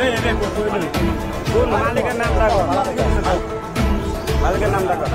মালিকেৰ নাম ৰাখো মালিকেৰ নাম ৰাখো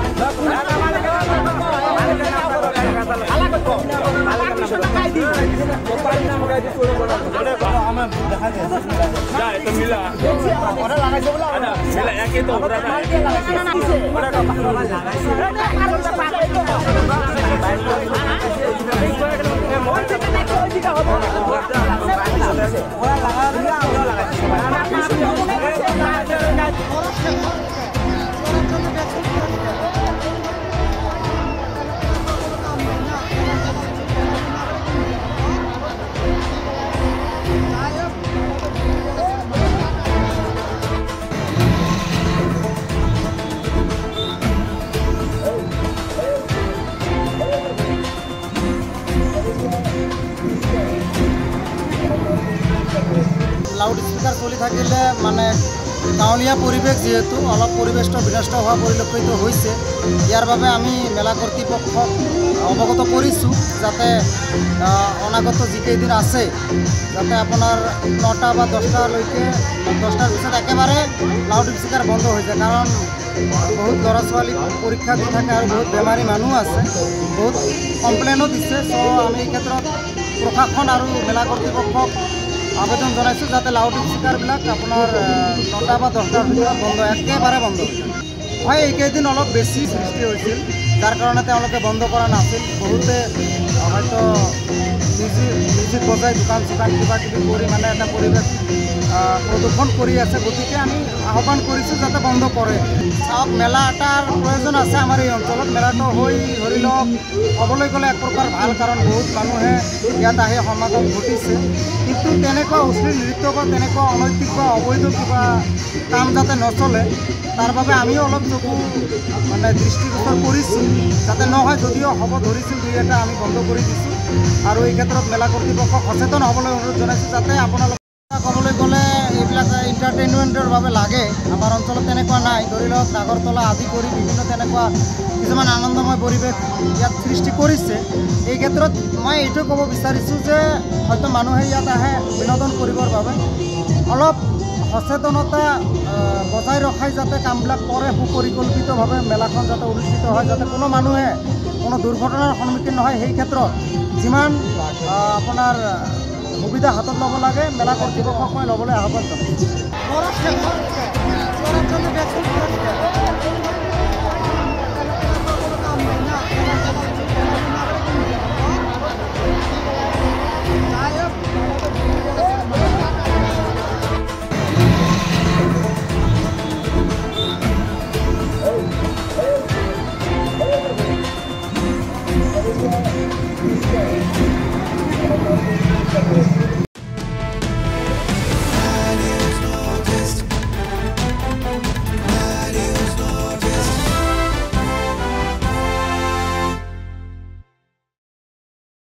লাউড স্পিকাৰ চলি থাকিলে মানে গাঁৱলীয়া পৰিৱেশ যিহেতু অলপ পৰিৱেশটো বিনষ্ট হোৱা পৰিলক্ষিত হৈছে। ইয়াৰ বাবে আমি মেলা কৰ্তৃপক্ষক অৱগত কৰিছোঁ যাতে অনাগত যিকেইদিন আছে যাতে আপোনাৰ 9টা বা 10টালৈকে 10টাৰ পিছত একেবাৰে লাউড স্পিকাৰ বন্ধ হৈ যায়। কাৰণ বহুত ল'ৰা ছোৱালী পৰীক্ষা দি থাকে আৰু বহুত বেমাৰী মানুহ আছে, বহুত কমপ্লেইনো দিছে। চ' আমি এই ক্ষেত্ৰত প্ৰশাসন আৰু মেলা কৰ্তৃপক্ষক আবেদন জনাইছোঁ যাতে লাউড স্পিকাৰবিলাক আপোনাৰ 9টা বা 10টাৰ ভিতৰত বন্ধ একেবাৰে বন্ধ হয়। এইকেইদিন অলপ বেছি সৃষ্টি হৈছিল, যাৰ কাৰণে তেওঁলোকে বন্ধ কৰা নাছিল। বহুতে হয়তো মিউজিক বজাই দোকান চোকান কিবা কিবি কৰি মানে এটা পৰিৱেশ প্ৰদূষণ কৰি আছে। গতিকে আমি আহ্বান কৰিছোঁ যাতে বন্ধ কৰে। চাওক, মেলা এটাৰ প্ৰয়োজন আছে আমাৰ এই অঞ্চলত। মেলাটো হৈ ধৰি লওক ক'বলৈ গ'লে এক প্ৰকাৰ ভাল, কাৰণ বহুত মানুহে ইয়াত আহি সমাগম ঘটিছে। কিন্তু তেনেকুৱা অশ্লীল নৃত্য বা তেনেকুৱা অনৈতিক বা অবৈধ কিবা কাম যাতে নচলে তাৰ বাবে আমিও অলপ চকু মানে দৃষ্টিগোচৰ কৰিছোঁ যাতে নহয়। যদিও হ'ব ধৰিছিল 2-এটা আমি বন্ধ কৰি দিছোঁ আৰু এই ক্ষেত্ৰত মেলা কৰ্তৃপক্ষক সচেতন হ'বলৈ অনুৰোধ জনাইছোঁ যাতে আপোনালোকে ক'বলৈ গ'লে এইবিলাক এণ্টাৰটেইনমেণ্টৰ বাবে লাগে। আমাৰ অঞ্চলত তেনেকুৱা নাই। ধৰি লওক নাগৰতলা আদি কৰি বিভিন্ন তেনেকুৱা কিছুমান আনন্দময় পৰিৱেশ ইয়াত সৃষ্টি কৰিছে। এই ক্ষেত্ৰত মই এইটো ক'ব বিচাৰিছোঁ যে হয়তো মানুহে ইয়াত আহে বিনোদন কৰিবৰ বাবে, অলপ সচেতনতা বজাই ৰখাই যাতে কামবিলাক কৰে, সুপৰিকল্পিতভাৱে মেলাখন যাতে অনুষ্ঠিত হয়, যাতে কোনো মানুহে কোনো দুৰ্ঘটনাৰ সন্মুখীন নহয়। সেই ক্ষেত্ৰত যিমান আপোনাৰ সুবিধা হাতত ল'ব লাগে মেলা কৰ্তৃপক্ষক মই ল'বলৈ আহ্বান জনাইছোঁ।